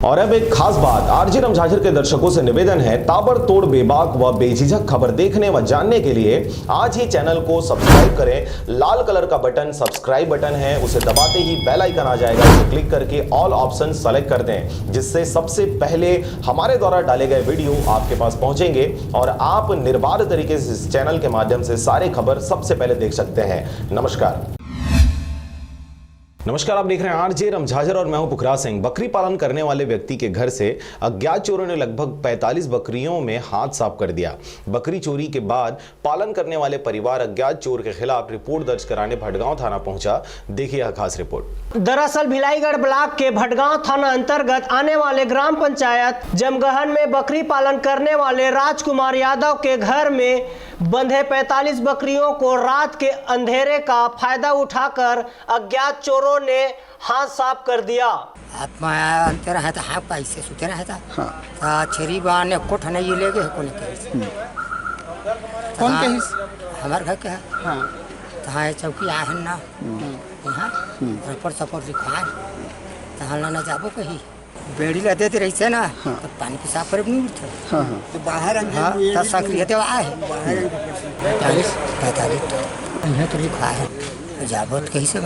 और अब एक खास बात, आरजे रमझाझर के दर्शकों से निवेदन है, ताबड़तोड़ बेबाक व बेझिझक खबर देखने व जानने के लिए आज ही चैनल को सब्सक्राइब करें। लाल कलर का बटन सब्सक्राइब बटन है, उसे दबाते ही बेल आइकन आ जाएगा, उसे क्लिक करके ऑल ऑप्शन सेलेक्ट कर दें, जिससे सबसे पहले हमारे द्वारा डाले गए वीडियो आपके पास पहुंचेंगे और आप निर्बाध तरीके से इस चैनल के माध्यम से सारे खबर सबसे पहले देख सकते हैं। नमस्कार, आप देख रहे हैं आरजे रमझाझर और मैं हूं पुखराज सिंह। बकरी पालन करने वाले व्यक्ति के घर से अज्ञात चोरों ने लगभग 45 बकरियों में हाथ साफ कर दिया। बकरी चोरी के बाद पालन करने वाले परिवार अज्ञात चोर के खिलाफ रिपोर्ट दर्ज कराने भटगांव थाना पहुंचा। देखिए यह खास रिपोर्ट। दरअसल भिलाईगढ़ ब्लॉक के भटगांव थाना अंतर्गत आने वाले ग्राम पंचायत जमगहन में बकरी पालन करने वाले राजकुमार यादव के घर में बंधे 45 बकरियों को रात के अंधेरे का फायदा उठाकर अज्ञात चोरों ने हाथ साफ कर दिया। अंतर है तो हाँ पैसे सुते रहा था। हाँ छेरी बाने कोठ नहीं ले गए कौन के कौन के हमारे घर के है। हाँ तो हाँ चौकी आए हैं ना यहाँ रपड़ सपड़ लिखा तहाँ ना जाबो कहीं बेड़ी ला देते रही से ना। हाँ। तो पानी के साफ करे नहीं उठे। हाँ। तो बाहर हाँ सक्रियते आए 45 तो लिखा है जाबत कहीं से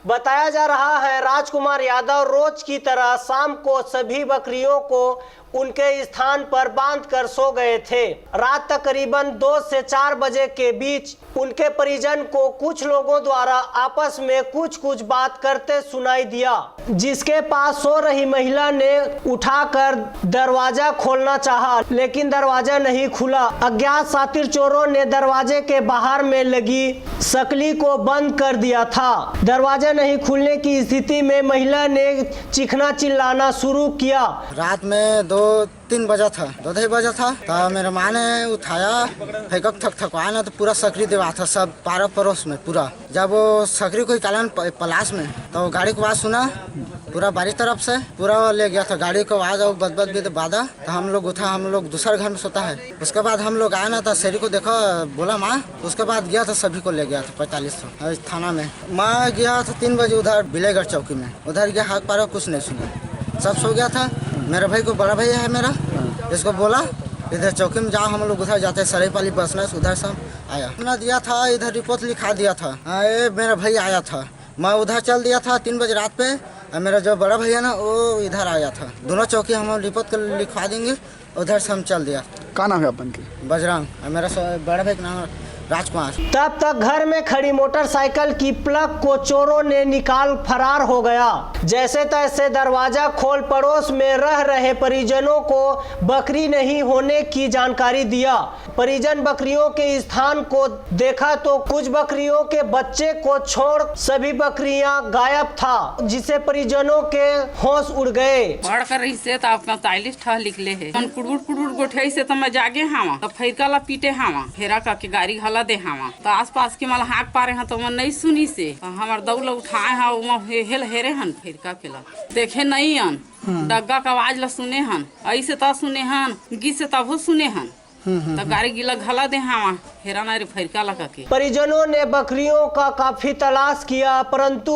बताया जा रहा है राजकुमार यादव रोज की तरह शाम को सभी बकरियों को उनके स्थान पर बांधकर सो गए थे। रात तकरीबन 2 से 4 बजे के बीच उनके परिजन को कुछ लोगों द्वारा आपस में कुछ बात करते सुनाई दिया, जिसके पास सो रही महिला ने उठाकर दरवाजा खोलना चाहा, लेकिन दरवाजा नहीं खुला। अज्ञात शातिर चोरों ने दरवाजे के बाहर में लगी सकली को बंद कर दिया था। दरवाजा नहीं खुलने की स्थिति में महिला ने चीखना चिल्लाना शुरू किया। रात में 2-3 बजा था, 2-2 बजा था तो मेरे माँ ने उठाया फेंकक थकवाया ना तो पूरा सकरी देवा था सब पारा पड़ोस में पूरा। जब वो सकरी को निकाला पलाश में तो गाड़ी को आवाज सुना पूरा बारी तरफ से पूरा ले गया था। गाड़ी को आवाज और बदबद भी बाधा तो हम लोग उठा, हम लोग दूसरा घर में सोता है। उसके बाद हम लोग आए ना तो शेरी को देखा बोला माँ, उसके बाद गया था सभी को ले गया था 45 थाना में। मैं गया था 3 बजे उधर बिलेगढ़ चौकी में, उधर गया हाथ पारा कुछ नहीं सुना, सब सो गया था। मेरा भाई को बड़ा भाई है मेरा, इसको बोला इधर चौकी में जाओ, हम लोग उधर जाते सरायपाली बसना, उधर सब आया अपना दिया था, इधर रिपोर्ट लिखा दिया था। ये मेरा भाई आया था, मैं उधर चल दिया था 3 बजे रात पे। मेरा जो बड़ा भैया ना वो इधर आया था, दोनों चौकी हम रिपोर्ट कर लिखवा देंगे, उधर से हम चल दिया। क्या नाम है अपन के? बजरंग, मेरा बड़ा भाई का नाम राजकुमार। तब तक घर में खड़ी मोटरसाइकिल की प्लग को चोरों ने निकाल फरार हो गया। जैसे तैसे दरवाजा खोल पड़ोस में रह रहे परिजनों को बकरी नहीं होने की जानकारी दिया। परिजन बकरियों के स्थान को देखा तो कुछ बकरियों के बच्चे को छोड़ सभी बकरियां गायब था, जिसे परिजनों के होश उड़ गए। बढ़ कर रही से 45 ठा लिखले है, कुड़बुड़ गोठे से तो मैं जागे हावा तो फैरका ला पीटे हावा फेरा का के गाड़ी घाला दे हावा तो आसपास के मला हाक पारे हैं तो मैं नहीं सुनी से तो हमार दौड़ उठाए हैं वो हेल हेरे हन फेरका के ला देखे नहीं हन डग्गा का आवाज ला सुने हन ऐसे तो सुने हन गी से तब सुने हन तो गाड़ी गिला घला दे हावा हेरा ना रे फेरका ला के। परिजनों ने बकरियों का काफी तलाश किया परंतु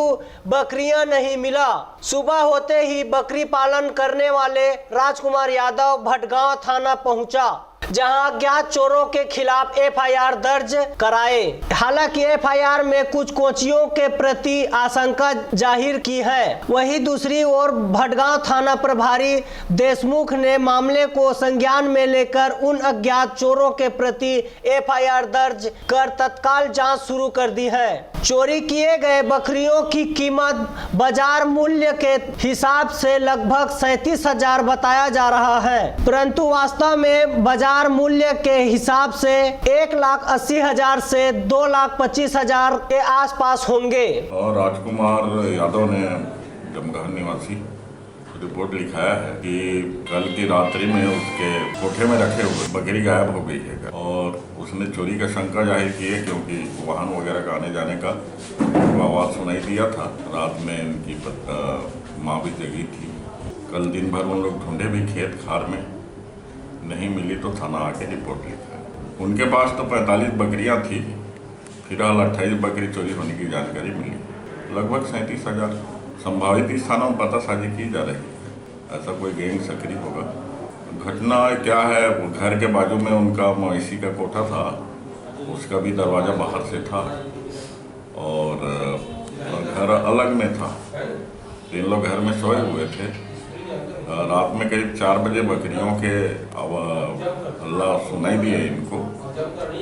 बकरियां नहीं मिला। सुबह होते ही बकरी पालन करने वाले राजकुमार यादव भटगांव थाना पहुंचा, जहां अज्ञात चोरों के खिलाफ FIR दर्ज कराए। हालांकि FIR में कुछ कोचियों के प्रति आशंका जाहिर की है। वहीं दूसरी ओर भटगांव थाना प्रभारी देशमुख ने मामले को संज्ञान में लेकर उन अज्ञात चोरों के प्रति FIR दर्ज कर तत्काल जांच शुरू कर दी है। चोरी किए गए बकरियों की कीमत बाजार मूल्य के हिसाब से लगभग 37,000 बताया जा रहा है, परंतु वास्तव में बाजार मूल्य के हिसाब से 1,80,000 से 2,25,000 के आसपास होंगे। और राजकुमार यादव ने जमगहन निवासी रिपोर्ट लिखाया है कि कल की रात्रि में उसके कोठे में रखे हुए बकरी गायब हो गई है और उसने चोरी का शंका जाहिर की है, क्योंकि वाहन वगैरह का आने जाने का आवाज़ सुनाई दिया था। रात में उनकी माँ भी जगी थी। कल दिन भर उन लोग ढूंढे भी खेत खार में, नहीं मिली तो थाना आके रिपोर्ट लिखा। उनके पास तो 45 बकरियां थी, फिलहाल 28 बकरी चोरी होने की जानकारी मिली। लगभग 37,000 संभावित स्थानों में पतासाजी की जा रही है। ऐसा कोई गैंग सक्रिय होगा। घटना क्या है, घर के बाजू में उनका मवेशी का कोठा था, उसका भी दरवाज़ा बाहर से था और घर अलग में था। 3 लोग घर में सोए हुए थे। रात में करीब 4 बजे बकरियों के अल्लाह सुनाई दिए इनको,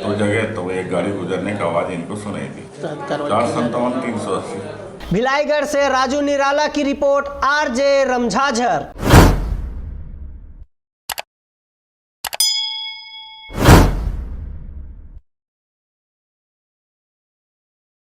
तो जगह तो एक गाड़ी गुजरने की आवाज़ इनको सुनाई दी। 457 380। भिलाईगढ़ से राजू निराला की रिपोर्ट, RJ रमझाझर।